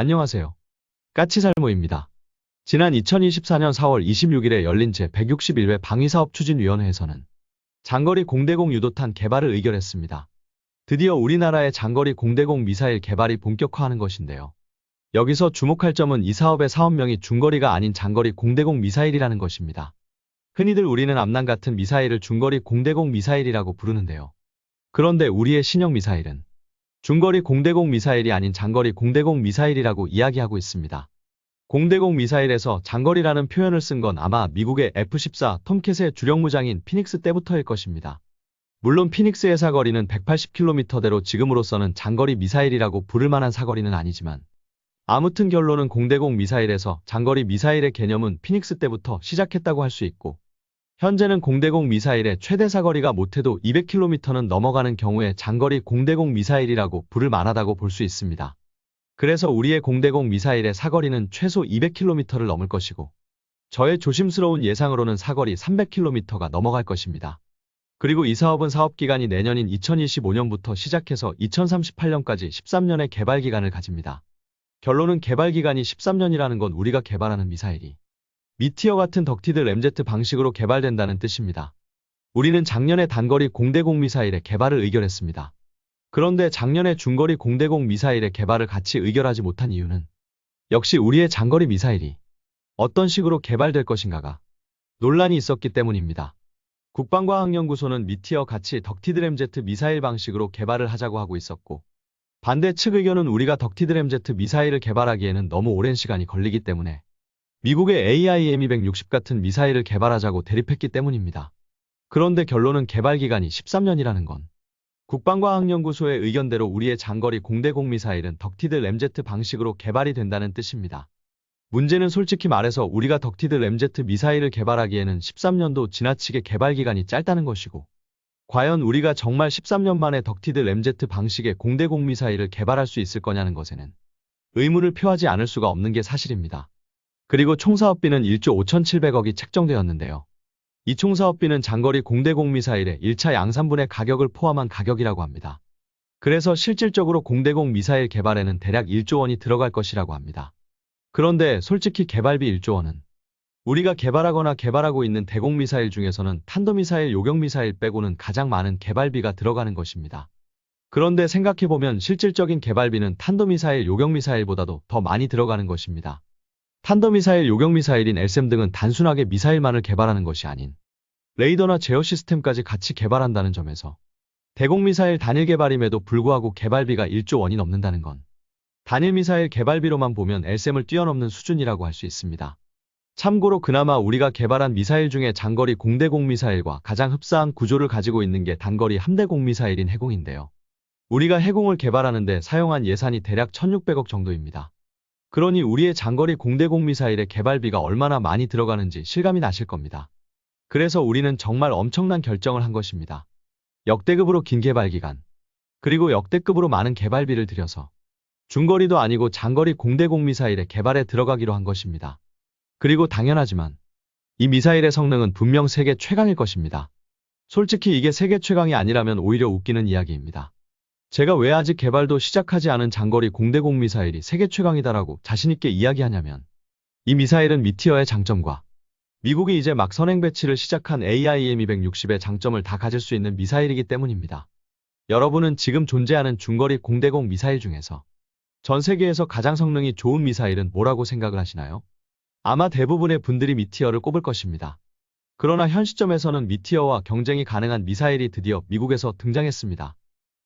안녕하세요. 까치살모입니다. 지난 2024년 4월 26일에 열린 제161회 방위사업추진위원회에서는 장거리 공대공 유도탄 개발을 의결했습니다. 드디어 우리나라의 장거리 공대공 미사일 개발이 본격화하는 것인데요. 여기서 주목할 점은 이 사업의 사업명이 중거리가 아닌 장거리 공대공 미사일이라는 것입니다. 흔히들 우리는 암남 같은 미사일을 중거리 공대공 미사일이라고 부르는데요. 그런데 우리의 신형 미사일은 중거리 공대공 미사일이 아닌 장거리 공대공 미사일이라고 이야기하고 있습니다. 공대공 미사일에서 장거리라는 표현을 쓴 건 아마 미국의 F-14 톰캣의 주력 무장인 피닉스 때부터일 것입니다. 물론 피닉스의 사거리는 180km대로 지금으로서는 장거리 미사일이라고 부를 만한 사거리는 아니지만 아무튼 결론은 공대공 미사일에서 장거리 미사일의 개념은 피닉스 때부터 시작했다고 할 수 있고 현재는 공대공 미사일의 최대 사거리가 못해도 200km는 넘어가는 경우에 장거리 공대공 미사일이라고 부를 만하다고 볼 수 있습니다. 그래서 우리의 공대공 미사일의 사거리는 최소 200km를 넘을 것이고 저의 조심스러운 예상으로는 사거리 300km가 넘어갈 것입니다. 그리고 이 사업은 사업기간이 내년인 2025년부터 시작해서 2038년까지 13년의 개발기간을 가집니다. 결론은 개발기간이 13년이라는 건 우리가 개발하는 미사일이 미티어 같은 덕티드 램제트 방식으로 개발된다는 뜻입니다. 우리는 작년에 단거리 공대공 미사일의 개발을 의결했습니다. 그런데 작년에 중거리 공대공 미사일의 개발을 같이 의결하지 못한 이유는 역시 우리의 장거리 미사일이 어떤 식으로 개발될 것인가가 논란이 있었기 때문입니다. 국방과학연구소는 미티어 같이 덕티드 램제트 미사일 방식으로 개발을 하자고 하고 있었고 반대 측 의견은 우리가 덕티드 램제트 미사일을 개발하기에는 너무 오랜 시간이 걸리기 때문에 미국의 AIM-260 같은 미사일을 개발하자고 대립했기 때문입니다. 그런데 결론은 개발기간이 13년이라는 건 국방과학연구소의 의견대로 우리의 장거리 공대공 미사일은 덕티드 램제트 방식으로 개발이 된다는 뜻입니다. 문제는 솔직히 말해서 우리가 덕티드 램제트 미사일을 개발하기에는 13년도 지나치게 개발기간이 짧다는 것이고 과연 우리가 정말 13년 만에 덕티드 램제트 방식의 공대공 미사일을 개발할 수 있을 거냐는 것에는 의문을 표하지 않을 수가 없는 게 사실입니다. 그리고 총사업비는 1조 5,700억이 책정되었는데요. 이 총사업비는 장거리 공대공 미사일의 1차 양산분의 가격을 포함한 가격이라고 합니다. 그래서 실질적으로 공대공 미사일 개발에는 대략 1조 원이 들어갈 것이라고 합니다. 그런데 솔직히 개발비 1조 원은 우리가 개발하거나 개발하고 있는 대공미사일 중에서는 탄도미사일, 요격미사일 빼고는 가장 많은 개발비가 들어가는 것입니다. 그런데 생각해보면 실질적인 개발비는 탄도미사일, 요격미사일보다도 더 많이 들어가는 것입니다. 탄도미사일, 요격미사일인 LSAM 등은 단순하게 미사일만을 개발하는 것이 아닌 레이더나 제어 시스템까지 같이 개발한다는 점에서 대공미사일 단일 개발임에도 불구하고 개발비가 1조 원이 넘는다는 건 단일 미사일 개발비로만 보면 LSAM을 뛰어넘는 수준이라고 할 수 있습니다. 참고로 그나마 우리가 개발한 미사일 중에 장거리 공대공 미사일과 가장 흡사한 구조를 가지고 있는 게 단거리 함대공 미사일인 해공인데요. 우리가 해공을 개발하는데 사용한 예산이 대략 1,600억 정도입니다. 그러니 우리의 장거리 공대공 미사일의 개발비가 얼마나 많이 들어가는지 실감이 나실 겁니다. 그래서 우리는 정말 엄청난 결정을 한 것입니다. 역대급으로 긴 개발기간, 그리고 역대급으로 많은 개발비를 들여서 중거리도 아니고 장거리 공대공 미사일의 개발에 들어가기로 한 것입니다. 그리고 당연하지만 이 미사일의 성능은 분명 세계 최강일 것입니다. 솔직히 이게 세계 최강이 아니라면 오히려 웃기는 이야기입니다. 제가 왜 아직 개발도 시작하지 않은 장거리 공대공 미사일이 세계 최강이다라고 자신있게 이야기하냐면 이 미사일은 미티어의 장점과 미국이 이제 막 선행 배치를 시작한 AIM-260의 장점을 다 가질 수 있는 미사일이기 때문입니다. 여러분은 지금 존재하는 중거리 공대공 미사일 중에서 전 세계에서 가장 성능이 좋은 미사일은 뭐라고 생각을 하시나요? 아마 대부분의 분들이 미티어를 꼽을 것입니다. 그러나 현 시점에서는 미티어와 경쟁이 가능한 미사일이 드디어 미국에서 등장했습니다.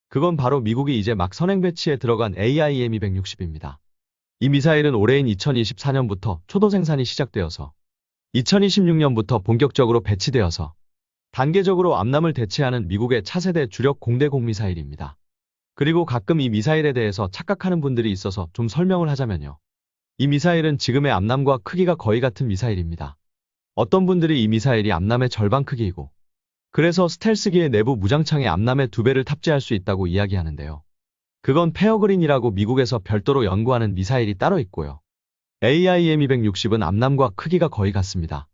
그건 바로 미국이 이제 막 선행 배치에 들어간 AIM-260입니다. 이 미사일은 올해인 2024년부터 초도 생산이 시작되어서 2026년부터 본격적으로 배치되어서 단계적으로 암남을 대체하는 미국의 차세대 주력 공대공 미사일입니다. 그리고 가끔 이 미사일에 대해서 착각하는 분들이 있어서 좀 설명을 하자면요. 이 미사일은 지금의 암남과 크기가 거의 같은 미사일입니다. 어떤 분들이 이 미사일이 암남의 절반 크기이고 그래서 스텔스기의 내부 무장창에 암남의 2배를 탑재할 수 있다고 이야기하는데요. 그건 페어그린이라고 미국에서 별도로 연구하는 미사일이 따로 있고요. AIM-260은 암남과 크기가 거의 같습니다.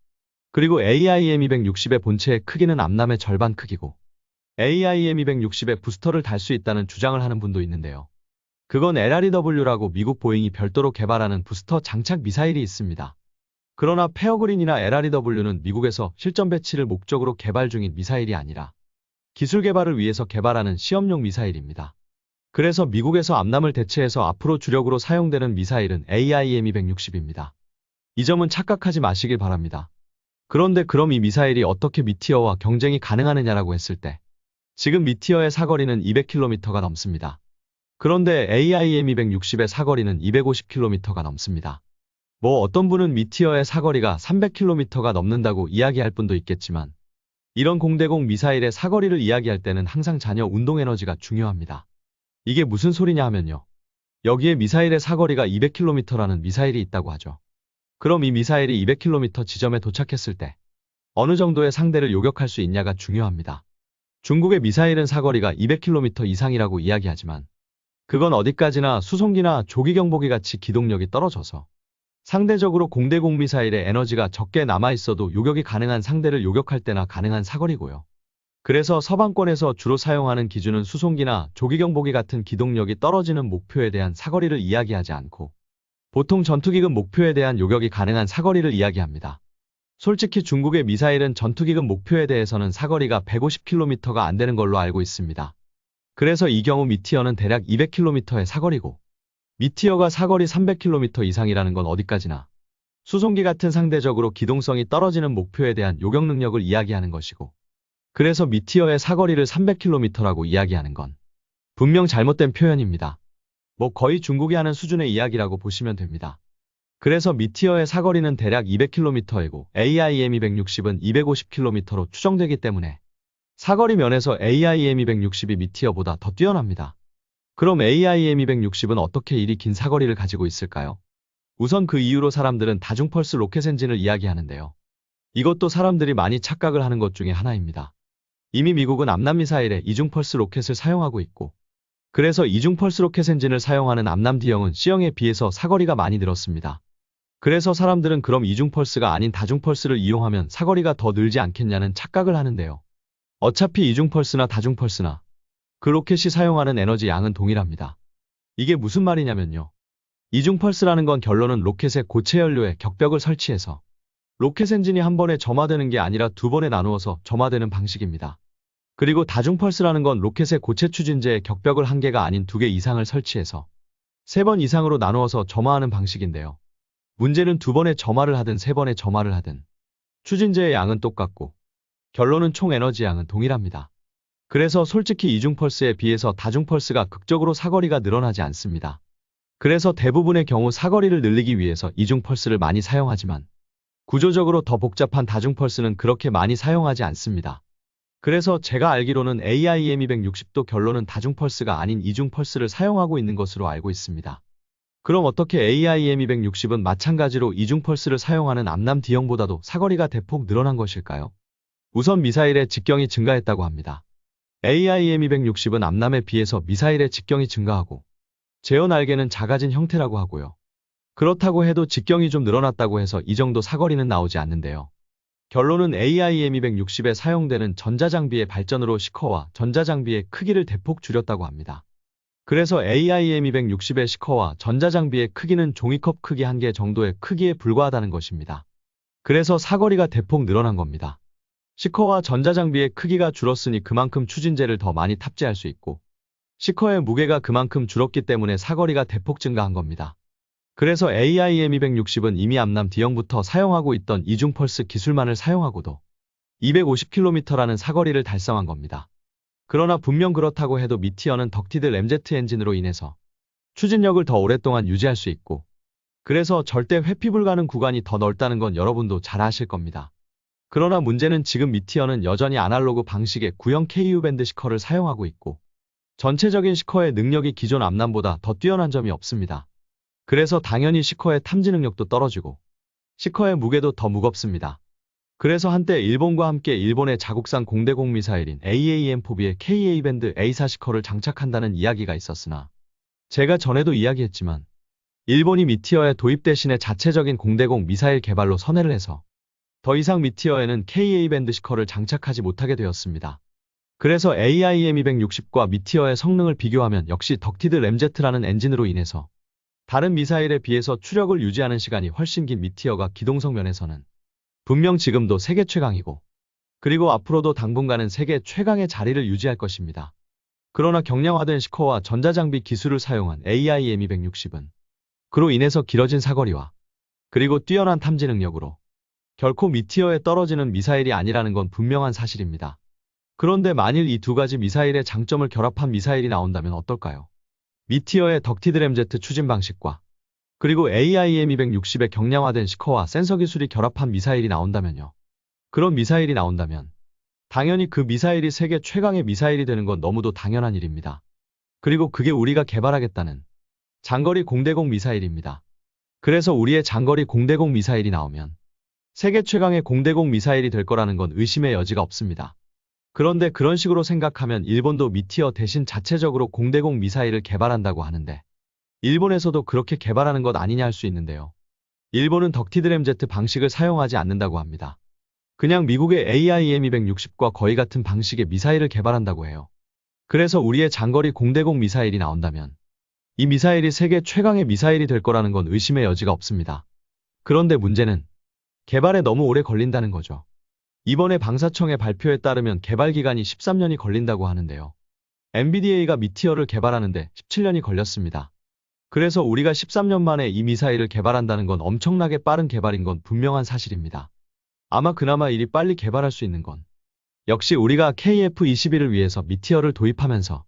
그리고 AIM-260의 본체의 크기는 암남의 절반 크기고 AIM-260의 부스터를 달 수 있다는 주장을 하는 분도 있는데요. 그건 LREW라고 미국 보잉이 별도로 개발하는 부스터 장착 미사일이 있습니다. 그러나 페어그린이나 LREW는 미국에서 실전 배치를 목적으로 개발 중인 미사일이 아니라 기술 개발을 위해서 개발하는 시험용 미사일입니다. 그래서 미국에서 암남을 대체해서 앞으로 주력으로 사용되는 미사일은 AIM-260입니다. 이 점은 착각하지 마시길 바랍니다. 그런데 그럼 이 미사일이 어떻게 미티어와 경쟁이 가능하느냐라고 했을 때 지금 미티어의 사거리는 200km가 넘습니다. 그런데 AIM-260의 사거리는 250km가 넘습니다. 뭐 어떤 분은 미티어의 사거리가 300km가 넘는다고 이야기할 분도 있겠지만 이런 공대공 미사일의 사거리를 이야기할 때는 항상 잔여 운동 에너지가 중요합니다. 이게 무슨 소리냐 하면요. 여기에 미사일의 사거리가 200km라는 미사일이 있다고 하죠. 그럼 이 미사일이 200km 지점에 도착했을 때 어느 정도의 상대를 요격할 수 있냐가 중요합니다. 중국의 미사일은 사거리가 200km 이상이라고 이야기하지만 그건 어디까지나 수송기나 조기경보기 같이 기동력이 떨어져서 상대적으로 공대공 미사일의 에너지가 적게 남아있어도 요격이 가능한 상대를 요격할 때나 가능한 사거리고요. 그래서 서방권에서 주로 사용하는 기준은 수송기나 조기경보기 같은 기동력이 떨어지는 목표에 대한 사거리를 이야기하지 않고 보통 전투기급 목표에 대한 요격이 가능한 사거리를 이야기합니다. 솔직히 중국의 미사일은 전투기급 목표에 대해서는 사거리가 150km가 안 되는 걸로 알고 있습니다. 그래서 이 경우 미티어는 대략 200km의 사거리고 미티어가 사거리 300km 이상이라는 건 어디까지나 수송기 같은 상대적으로 기동성이 떨어지는 목표에 대한 요격 능력을 이야기하는 것이고 그래서 미티어의 사거리를 300km라고 이야기하는 건 분명 잘못된 표현입니다. 뭐 거의 중국이 하는 수준의 이야기라고 보시면 됩니다. 그래서 미티어의 사거리는 대략 200km이고 AIM-260은 250km로 추정되기 때문에 사거리 면에서 AIM-260이 미티어보다 더 뛰어납니다. 그럼 AIM-260은 어떻게 이리 긴 사거리를 가지고 있을까요? 우선 그 이유로 사람들은 다중펄스 로켓 엔진을 이야기하는데요. 이것도 사람들이 많이 착각을 하는 것 중에 하나입니다. 이미 미국은 암남미사일에 이중펄스 로켓을 사용하고 있고 그래서 이중펄스 로켓 엔진을 사용하는 암남 D형은 C형에 비해서 사거리가 많이 늘었습니다. 그래서 사람들은 그럼 이중펄스가 아닌 다중펄스를 이용하면 사거리가 더 늘지 않겠냐는 착각을 하는데요. 어차피 이중펄스나 다중펄스나 그 로켓이 사용하는 에너지 양은 동일합니다. 이게 무슨 말이냐면요. 이중펄스라는 건 결론은 로켓의 고체 연료에 격벽을 설치해서 로켓 엔진이 한 번에 점화되는 게 아니라 두 번에 나누어서 점화되는 방식입니다. 그리고 다중펄스라는 건 로켓의 고체 추진제에 격벽을 한 개가 아닌 두 개 이상을 설치해서 세 번 이상으로 나누어서 점화하는 방식인데요. 문제는 두 번의 점화를 하든 세 번의 점화를 하든 추진제의 양은 똑같고 결론은 총 에너지 양은 동일합니다. 그래서 솔직히 이중펄스에 비해서 다중펄스가 극적으로 사거리가 늘어나지 않습니다. 그래서 대부분의 경우 사거리를 늘리기 위해서 이중펄스를 많이 사용하지만 구조적으로 더 복잡한 다중펄스는 그렇게 많이 사용하지 않습니다. 그래서 제가 알기로는 AIM-260도 결론은 다중펄스가 아닌 이중펄스를 사용하고 있는 것으로 알고 있습니다. 그럼 어떻게 AIM-260은 마찬가지로 이중펄스를 사용하는 암남 D형보다도 사거리가 대폭 늘어난 것일까요? 우선 미사일의 직경이 증가했다고 합니다. AIM-260은 암남에 비해서 미사일의 직경이 증가하고 제어 날개는 작아진 형태라고 하고요. 그렇다고 해도 직경이 좀 늘어났다고 해서 이 정도 사거리는 나오지 않는데요. 결론은 AIM-260에 사용되는 전자장비의 발전으로 시커와 전자장비의 크기를 대폭 줄였다고 합니다. 그래서 AIM-260의 시커와 전자장비의 크기는 종이컵 크기 1개 정도의 크기에 불과하다는 것입니다. 그래서 사거리가 대폭 늘어난 겁니다. 시커와 전자장비의 크기가 줄었으니 그만큼 추진제를 더 많이 탑재할 수 있고 시커의 무게가 그만큼 줄었기 때문에 사거리가 대폭 증가한 겁니다. 그래서 AIM-260은 이미 암남 D형부터 사용하고 있던 이중펄스 기술만을 사용하고도 250km라는 사거리를 달성한 겁니다. 그러나 분명 그렇다고 해도 미티어는 덕티드 램제트 엔진으로 인해서 추진력을 더 오랫동안 유지할 수 있고 그래서 절대 회피 불가능 구간이 더 넓다는 건 여러분도 잘 아실 겁니다. 그러나 문제는 지금 미티어는 여전히 아날로그 방식의 구형 KU-밴드 시커를 사용하고 있고 전체적인 시커의 능력이 기존 암남보다 더 뛰어난 점이 없습니다. 그래서 당연히 시커의 탐지 능력도 떨어지고 시커의 무게도 더 무겁습니다. 그래서 한때 일본과 함께 일본의 자국산 공대공 미사일인 AAM-4B의 KA-밴드 A4 시커를 장착한다는 이야기가 있었으나 제가 전에도 이야기했지만 일본이 미티어의 도입 대신에 자체적인 공대공 미사일 개발로 선회를 해서 더 이상 미티어에는 KA-밴드 시커를 장착하지 못하게 되었습니다. 그래서 AIM-260과 미티어의 성능을 비교하면 역시 덕티드 램제트라는 엔진으로 인해서 다른 미사일에 비해서 추력을 유지하는 시간이 훨씬 긴 미티어가 기동성 면에서는 분명 지금도 세계 최강이고, 그리고 앞으로도 당분간은 세계 최강의 자리를 유지할 것입니다. 그러나 경량화된 시커와 전자장비 기술을 사용한 AIM-260은 그로 인해서 길어진 사거리와 그리고 뛰어난 탐지 능력으로 결코 미티어에 떨어지는 미사일이 아니라는 건 분명한 사실입니다. 그런데 만일 이 두 가지 미사일의 장점을 결합한 미사일이 나온다면 어떨까요? 미티어의 덕티드 램제트 추진 방식과 그리고 AIM-260의 경량화된 시커와 센서 기술이 결합한 미사일이 나온다면요. 그런 미사일이 나온다면 당연히 그 미사일이 세계 최강의 미사일이 되는 건 너무도 당연한 일입니다. 그리고 그게 우리가 개발하겠다는 장거리 공대공 미사일입니다. 그래서 우리의 장거리 공대공 미사일이 나오면 세계 최강의 공대공 미사일이 될 거라는 건 의심의 여지가 없습니다. 그런데 그런 식으로 생각하면 일본도 미티어 대신 자체적으로 공대공 미사일을 개발한다고 하는데 일본에서도 그렇게 개발하는 것 아니냐 할 수 있는데요. 일본은 덕티드 램제트 방식을 사용하지 않는다고 합니다. 그냥 미국의 AIM-260과 거의 같은 방식의 미사일을 개발한다고 해요. 그래서 우리의 장거리 공대공 미사일이 나온다면 이 미사일이 세계 최강의 미사일이 될 거라는 건 의심의 여지가 없습니다. 그런데 문제는 개발에 너무 오래 걸린다는 거죠. 이번에 방사청의 발표에 따르면 개발 기간이 13년이 걸린다고 하는데요. NVDA가 미티어를 개발하는데 17년이 걸렸습니다. 그래서 우리가 13년 만에 이 미사일을 개발한다는 건 엄청나게 빠른 개발인 건 분명한 사실입니다. 아마 그나마 이리 빨리 개발할 수 있는 건 역시 우리가 KF-21을 위해서 미티어를 도입하면서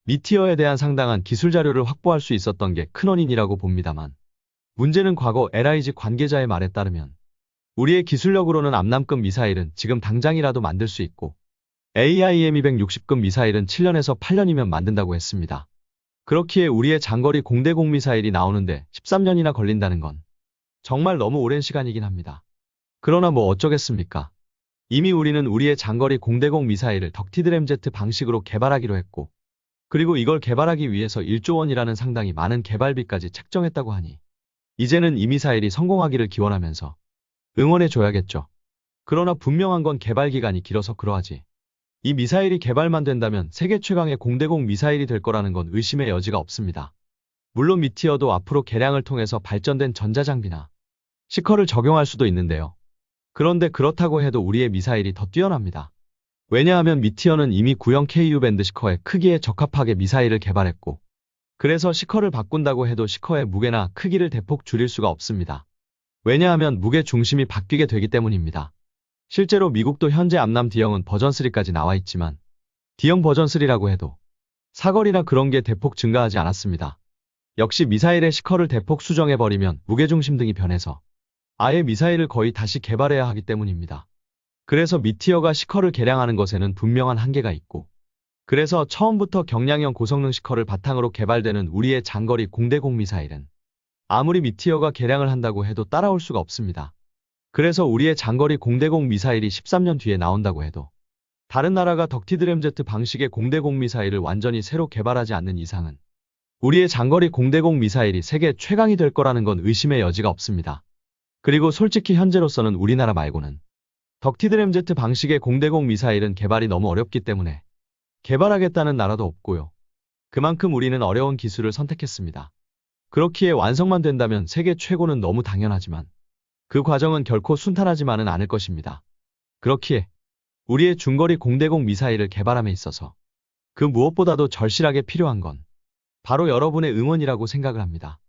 미티어에 대한 상당한 기술 자료를 확보할 수 있었던 게 큰 원인이라고 봅니다만, 문제는 과거 LIG 관계자의 말에 따르면 우리의 기술력으로는 암남급 미사일은 지금 당장이라도 만들 수 있고 AIM-260급 미사일은 7년에서 8년이면 만든다고 했습니다. 그렇기에 우리의 장거리 공대공 미사일이 나오는데 13년이나 걸린다는 건 정말 너무 오랜 시간이긴 합니다. 그러나 뭐 어쩌겠습니까? 이미 우리는 우리의 장거리 공대공 미사일을 덕티드 램제트 방식으로 개발하기로 했고, 그리고 이걸 개발하기 위해서 1조 원이라는 상당히 많은 개발비까지 책정했다고 하니 이제는 이 미사일이 성공하기를 기원하면서 응원해줘야겠죠. 그러나 분명한 건 개발 기간이 길어서 그러하지. 이 미사일이 개발만 된다면 세계 최강의 공대공 미사일이 될 거라는 건 의심의 여지가 없습니다. 물론 미티어도 앞으로 개량을 통해서 발전된 전자장비나 시커를 적용할 수도 있는데요. 그런데 그렇다고 해도 우리의 미사일이 더 뛰어납니다. 왜냐하면 미티어는 이미 구형 KU-밴드 시커의 크기에 적합하게 미사일을 개발했고, 그래서 시커를 바꾼다고 해도 시커의 무게나 크기를 대폭 줄일 수가 없습니다. 왜냐하면 무게 중심이 바뀌게 되기 때문입니다. 실제로 미국도 현재 암남 D형은 버전 3까지 나와 있지만 D형 버전 3라고 해도 사거리나 그런 게 대폭 증가하지 않았습니다. 역시 미사일의 시커를 대폭 수정해버리면 무게중심 등이 변해서 아예 미사일을 거의 다시 개발해야 하기 때문입니다. 그래서 미티어가 시커를 개량하는 것에는 분명한 한계가 있고, 그래서 처음부터 경량형 고성능 시커를 바탕으로 개발되는 우리의 장거리 공대공 미사일은 아무리 미티어가 개량을 한다고 해도 따라올 수가 없습니다. 그래서 우리의 장거리 공대공 미사일이 13년 뒤에 나온다고 해도 다른 나라가 덕티드 램제트 방식의 공대공 미사일을 완전히 새로 개발하지 않는 이상은 우리의 장거리 공대공 미사일이 세계 최강이 될 거라는 건 의심의 여지가 없습니다. 그리고 솔직히 현재로서는 우리나라 말고는 덕티드 램제트 방식의 공대공 미사일은 개발이 너무 어렵기 때문에 개발하겠다는 나라도 없고요. 그만큼 우리는 어려운 기술을 선택했습니다. 그렇기에 완성만 된다면 세계 최고는 너무 당연하지만 그 과정은 결코 순탄하지만은 않을 것입니다. 그렇기에 우리의 중거리 공대공 미사일을 개발함에 있어서 그 무엇보다도 절실하게 필요한 건 바로 여러분의 응원이라고 생각을 합니다.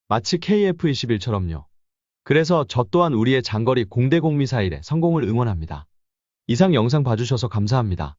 마치 KF-21처럼요. 그래서 저 또한 우리의 장거리 공대공 미사일의 성공을 응원합니다. 이상 영상 봐주셔서 감사합니다.